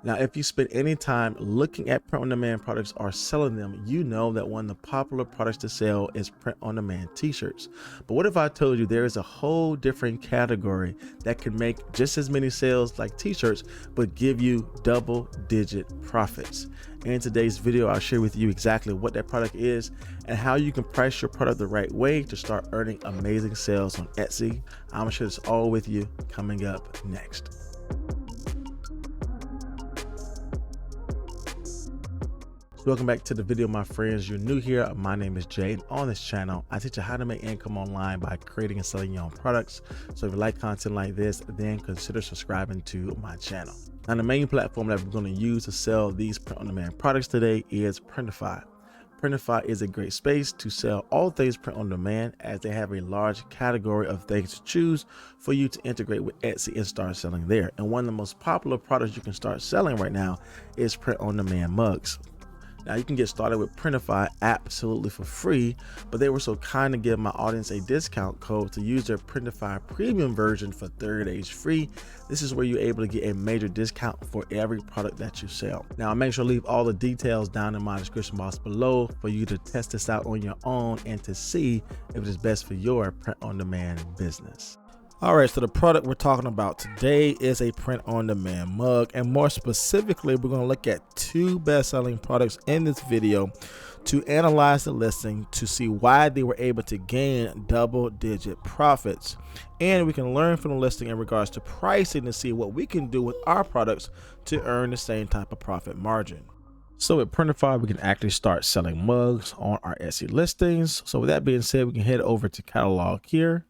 Now, if you spend any time looking at print-on-demand products or selling them, you know that one of the popular products to sell is print-on-demand t-shirts. But what if I told you there is a whole different category that can make just as many sales like t-shirts, but give you double-digit profits? In today's video, I'll share with you exactly what that product is and how you can price your product the right way to start earning amazing sales on Etsy. I'm gonna share this all with you coming up next. Welcome back to the video, my friends. You're new here. My name is Jay, and on this channel, I teach you how to make income online by creating and selling your own products. So if you like content like this, then consider subscribing to my channel. Now, the main platform that we're going to use to sell these print-on-demand products today is Printify. Printify is a great space to sell all things print on demand, as they have a large category of things to choose for you to integrate with Etsy and start selling there. And one of the most popular products you can start selling right now is print on demand mugs. Now, you can get started with Printify absolutely for free, but they were so kind to give my audience a discount code to use their Printify premium version for 30 days free. This is where you're able to get a major discount for every product that you sell. Now, I'll make sure to leave all the details down in my description box below for you to test this out on your own and to see if it is best for your print-on-demand business. All right, so the product we're talking about today is a print-on-demand mug, and more specifically, we're going to look at two best-selling products in this video to analyze the listing to see why they were able to gain double-digit profits. And we can learn from the listing in regards to pricing to see what we can do with our products to earn the same type of profit margin. So with Printify, we can actually start selling mugs on our Etsy listings. So with that being said, we can head over to catalog here.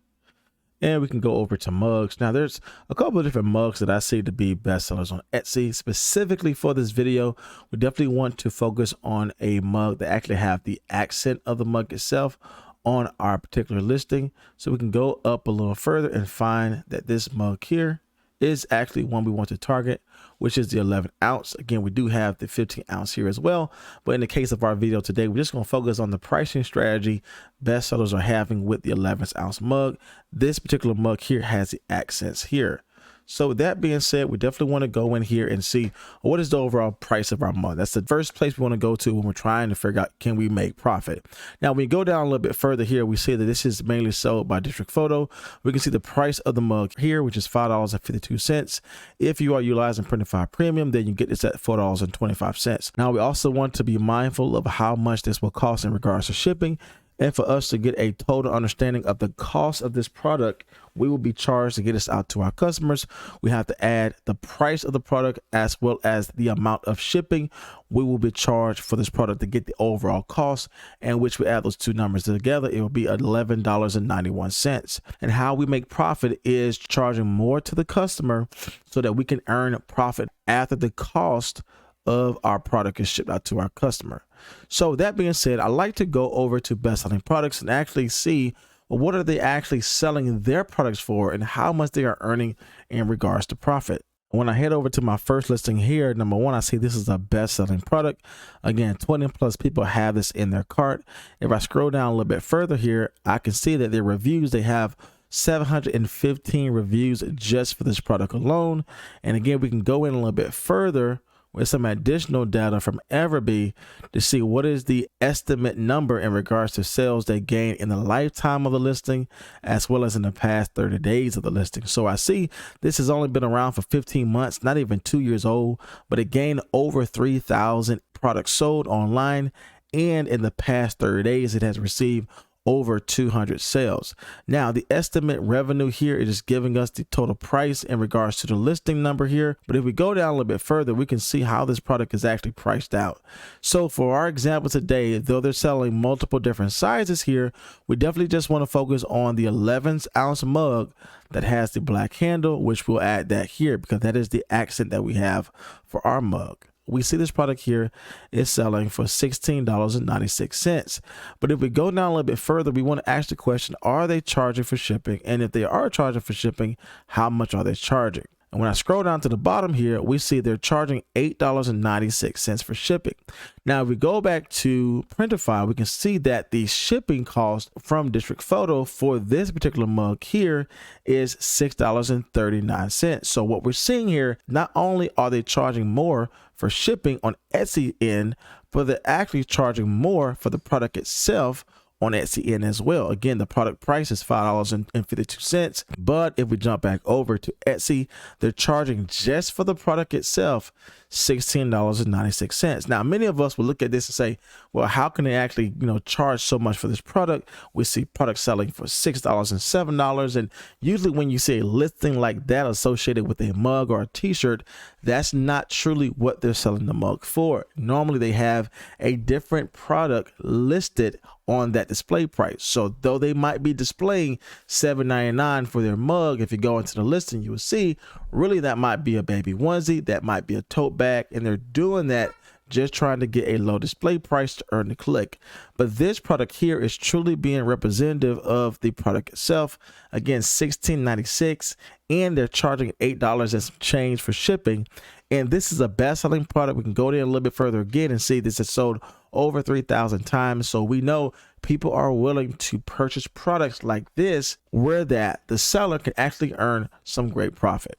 And we can go over to mugs. Now, there's a couple of different mugs that I see to be bestsellers on Etsy. Specifically for this video, we definitely want to focus on a mug that actually have the accent of the mug itself on our particular listing. So we can go up a little further and find that this mug here is actually one we want to target, which is the 11 ounce. Again, we do have the 15 ounce here as well. But in the case of our video today, we're just going to focus on the pricing strategy bestsellers are having with the 11 ounce mug. This particular mug here has the accents here. So with that being said, we definitely want to go in here and see what is the overall price of our mug. That's the first place we want to go to when we're trying to figure out, can we make profit? Now, when we go down a little bit further here, we see that this is mainly sold by District Photo. We can see the price of the mug here, which is $5.52. If you are utilizing Printify Premium, then you get this at $4.25. Now, we also want to be mindful of how much this will cost in regards to shipping. And for us to get a total understanding of the cost of this product, we will be charged to get this out to our customers. We have to add the price of the product as well as the amount of shipping we will be charged for this product to get the overall cost, and which we add those two numbers together, it will be $11.91. And how we make profit is charging more to the customer so that we can earn profit after the cost of our product is shipped out to our customer. So that being said, I like to go over to best-selling products and actually see, well, what are they actually selling their products for and how much they are earning in regards to profit. When I head over to my first listing here, number one, I see this is a best-selling product. Again, 20 plus people have this in their cart. If I scroll down a little bit further here, I can see that their reviews, they have 715 reviews just for this product alone. And again, we can go in a little bit further with some additional data from Everbee to see what is the estimate number in regards to sales they gain in the lifetime of the listing, as well as in the past 30 days of the listing. So I see this has only been around for 15 months, not even 2 years old, but it gained over 3,000 products sold online. And in the past 30 days, it has received over 200 sales. Now, the estimate revenue here is just giving us the total price in regards to the listing number here. But if we go down a little bit further, we can see how this product is actually priced out. So for our example today, though they're selling multiple different sizes here, we definitely just want to focus on the 11 ounce mug that has the black handle, which we'll add that here because that is the accent that we have for our mug. We see this product here is selling for $16.96. But if we go down a little bit further, we want to ask the question, are they charging for shipping? And if they are charging for shipping, how much are they charging? And when I scroll down to the bottom here, we see they're charging $8.96 for shipping. Now, if we go back to Printify, we can see that the shipping cost from District Photo for this particular mug here is $6.39. So what we're seeing here, not only are they charging more for shipping on Etsy end, but they're actually charging more for the product itself on Etsy end as well. Again, the product price is $5.52. But if we jump back over to Etsy, they're charging just for the product itself $16.96. Now, many of us will look at this and say, well, how can they actually, charge so much for this product? We see products selling for $6 and $7. And usually when you see a listing like that associated with a mug or a t-shirt, that's not truly what they're selling the mug for. Normally they have a different product listed on that display price. So though they might be displaying $7.99 for their mug, if you go into the listing, you will see really that might be a baby onesie, that might be a tote bag, and they're doing that just trying to get a low display price to earn the click. But this product here is truly being representative of the product itself. Again, $16.96, and they're charging $8 and some change for shipping. And this is a best-selling product. We can go there a little bit further again and see this is sold over 3,000 times. So we know people are willing to purchase products like this where that the seller can actually earn some great profit.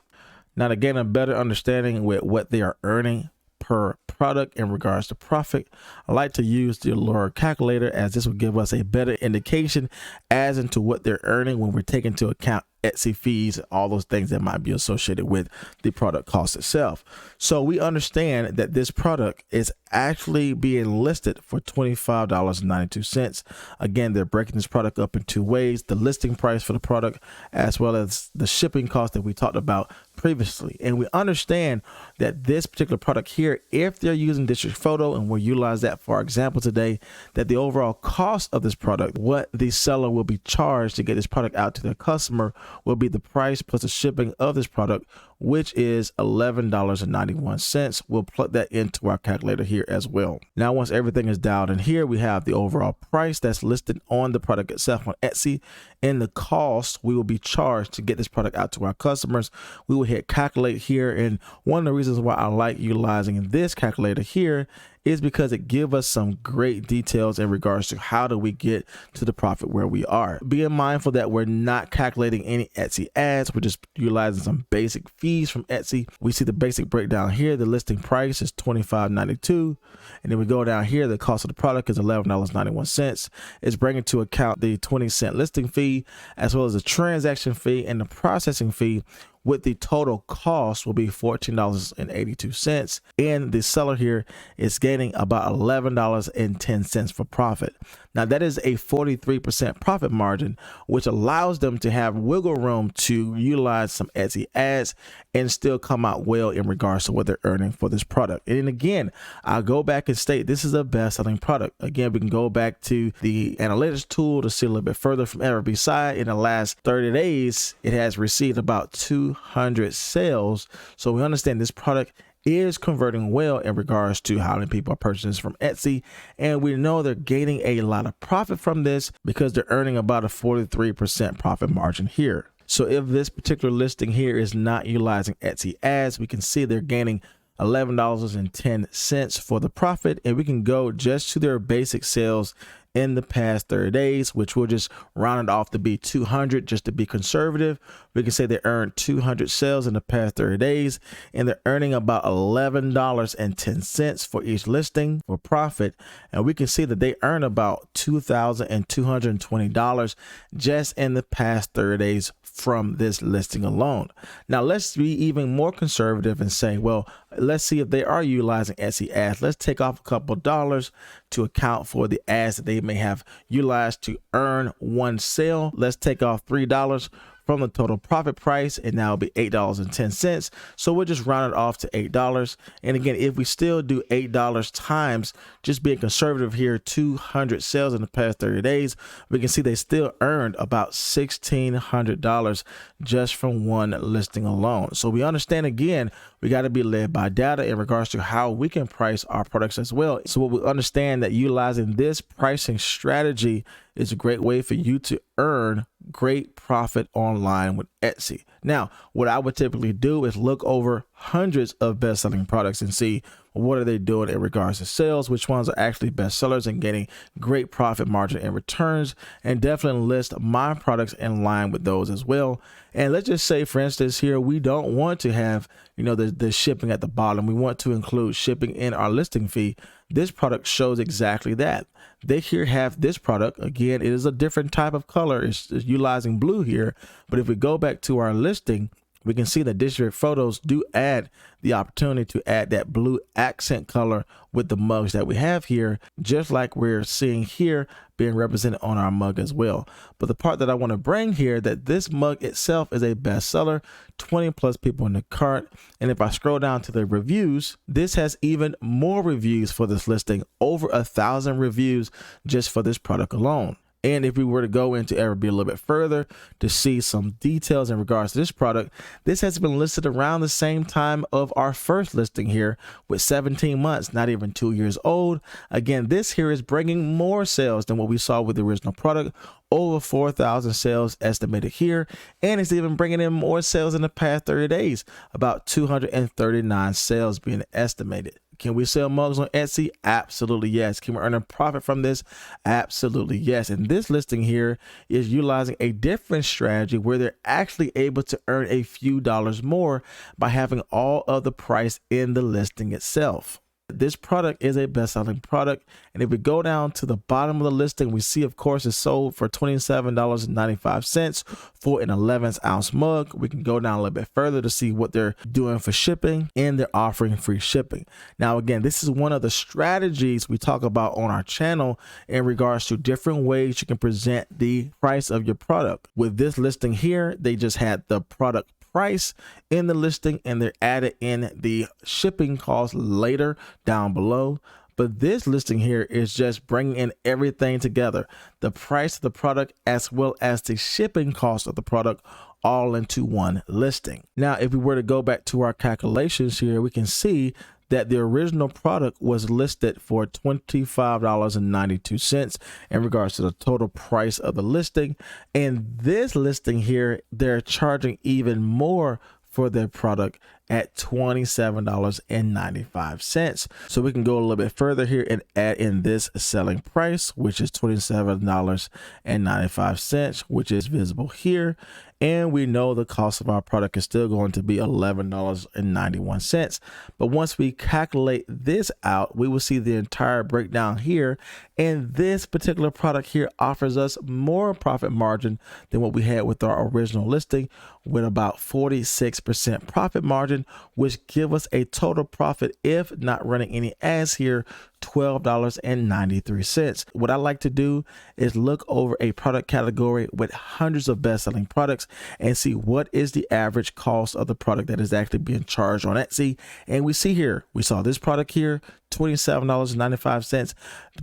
Now, to gain a better understanding with what they are earning per product in regards to profit, I like to use the Allure calculator, as this will give us a better indication as into what they're earning when we're taking into account Etsy fees, all those things that might be associated with the product cost itself. So we understand that this product is actually being listed for $25.92. Again, they're breaking this product up in two ways: the listing price for the product as well as the shipping cost that we talked about previously. And we understand that this particular product here, if they're using District Photo, and we'll utilize that for our example today, that the overall cost of this product, what the seller will be charged to get this product out to their customer, will be the price plus the shipping of this product, which is $11.91. We'll plug that into our calculator here as well. Now, once everything is dialed in here, we have the overall price that's listed on the product itself on Etsy and the cost we will be charged to get this product out to our customers. We will hit calculate here. And one of the reasons why I like utilizing this calculator here is because it gives us some great details in regards to how do we get to the profit where we are. Being mindful that we're not calculating any Etsy ads, we're just utilizing some basic fees from Etsy. We see the basic breakdown here. The listing price is $25.92. And then we go down here, the cost of the product is $11.91. It's bringing to account the 20-cent listing fee, as well as the transaction fee and the processing fee, with the total cost will be $14.82. And the seller here is gaining about $11.10 for profit. Now, that is a 43% profit margin, which allows them to have wiggle room to utilize some Etsy ads and still come out well in regards to what they're earning for this product. And again, I'll go back and state this is a best-selling product. Again, we can go back to the analytics tool to see a little bit further from every side. In the last 30 days, it has received about 200 sales. So we understand this product is converting well in regards to how many people are purchasing this from Etsy. And we know they're gaining a lot of profit from this because they're earning about a 43% profit margin here. So if this particular listing here is not utilizing Etsy ads, we can see they're gaining $11.10 for the profit. And we can go just to their basic sales in the past 30 days, which we'll just round it off to be 200 just to be conservative. We can say they earned 200 sales in the past 30 days, and they're earning about $11.10 for each listing for profit. And we can see that they earn about $2,220 just in the past 30 days from this listing alone. Now, let's be even more conservative and say, well, let's see if they are utilizing Etsy ads. Let's take off a couple of dollars to account for the ads that they may have utilized to earn one sale. Let's take off $3 from the total profit price, and now it'll be $8.10. So we'll just round it off to $8. And again, if we still do $8 times, just being conservative here, 200 sales in the past 30 days, we can see they still earned about $1,600 just from one listing alone. So we understand, again, we got to be led by data in regards to how we can price our products as well. So what we understand that utilizing this pricing strategy is a great way for you to earn great profit online with Etsy. Now, what I would typically do is look over hundreds of best-selling products and see what are they doing in regards to sales, which ones are actually bestsellers and getting great profit margin and returns, and definitely list my products in line with those as well. And let's just say, for instance, here we don't want to have, the shipping at the bottom. We want to include shipping in our listing fee. This product shows exactly that. They here have this product. Again, it is a different type of color. It's utilizing blue here. But if we go back to our listing, we can see that district photos do add the opportunity to add that blue accent color with the mugs that we have here, just like we're seeing here being represented on our mug as well. But the part that I want to bring here, that this mug itself is a bestseller, 20+ people in the cart. And if I scroll down to the reviews, this has even more reviews for this listing, over 1,000 reviews just for this product alone. And if we were to go into a little bit further to see some details in regards to this product, this has been listed around the same time of our first listing here, with 17 months, not even 2 years old. Again, this here is bringing more sales than what we saw with the original product. Over 4,000 sales estimated here, and it's even bringing in more sales in the past 30 days, about 239 sales being estimated. Can we sell mugs on Etsy? Absolutely yes. Can we earn a profit from this? Absolutely yes. And this listing here is utilizing a different strategy where they're actually able to earn a few dollars more by having all of the price in the listing itself. This product is a best-selling product, and if we go down to the bottom of the listing, we see, of course, it's sold for $27.95 for an 11-ounce mug. We can go down a little bit further to see what they're doing for shipping, and they're offering free shipping. Now, again, this is one of the strategies we talk about on our channel in regards to different ways you can present the price of your product. With this listing here, they just had the product price in the listing, and they're added in the shipping cost later down below. But this listing here is just bringing in everything together, the price of the product as well as the shipping cost of the product, all into one listing. Now, if we were to go back to our calculations here, we can see that the original product was listed for $25.92 in regards to the total price of the listing. And this listing here, they're charging even more for their product at $27.95. So we can go a little bit further here and add in this selling price, which is $27.95, which is visible here. And we know the cost of our product is still going to be $11.91. But once we calculate this out, we will see the entire breakdown here. And this particular product here offers us more profit margin than what we had with our original listing, with about 46% profit margin, which give us a total profit, if not running any ads here, $12.93. What I like to do is look over a product category with hundreds of best-selling products and see what is the average cost of the product that is actually being charged on Etsy. And we see here, we saw this product here, $27.95,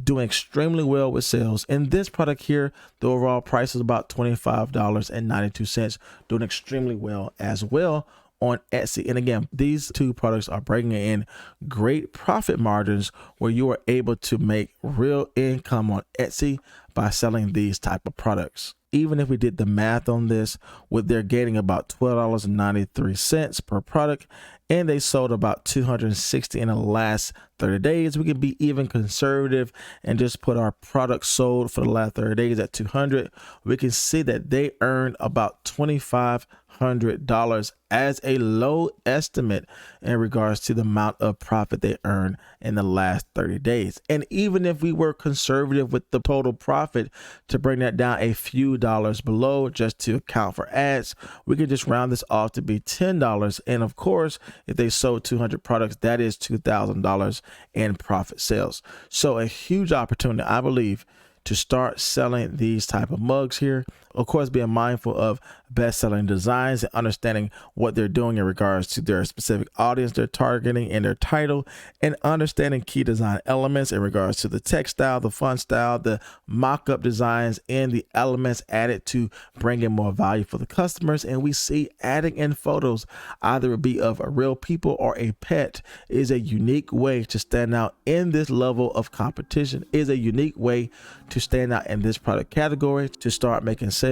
doing extremely well with sales. And this product here, the overall price is about $25.92, doing extremely well as well on Etsy. And again, these two products are bringing in great profit margins where you are able to make real income on Etsy by selling these type of products. Even if we did the math on this, with they're getting about $12.93 per product, and they sold about 260 in the last 30 days, we can be even conservative and just put our product sold for the last 30 days at 200. We can see that they earned about $2,500 as a low estimate in regards to the amount of profit they earned in the last 30 days. And even if we were conservative with the total profit to bring that down a few dollars below just to account for ads, we could just round this off to be $10. And of course, if they sold 200 products, that is $2,000 in profit sales. So a huge opportunity, I believe, to start selling these type of mugs here. Of course, being mindful of best-selling designs and understanding what they're doing in regards to their specific audience they're targeting in their title, and understanding key design elements in regards to the text style, the font style, the mock-up designs, and the elements added to bring in more value for the customers. And we see adding in photos, either it be of a real people or a pet, is a unique way to stand out in this level of competition, is a unique way to stand out in this product category to start making sales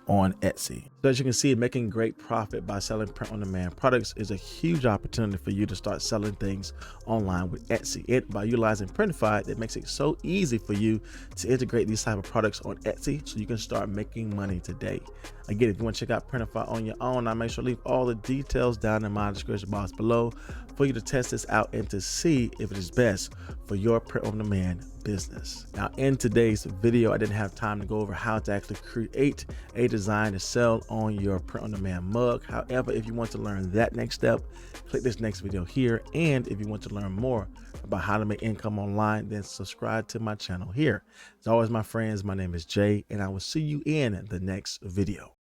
on Etsy. So as you can see, making great profit by selling print-on-demand products is a huge opportunity for you to start selling things online with Etsy. By utilizing Printify, that makes it so easy for you to integrate these type of products on Etsy so you can start making money today. Again, if you want to check out Printify on your own, I'll make sure to leave all the details down in my description box below for you to test this out and to see if it is best for your print-on-demand business. Now, in today's video, I didn't have time to go over how to actually create a design to sell on your print-on-demand mug. However, if you want to learn that next step, click this next video here. And if you want to learn more about how to make income online, then subscribe to my channel here. As always, my friends, my name is Jay, and I will see you in the next video.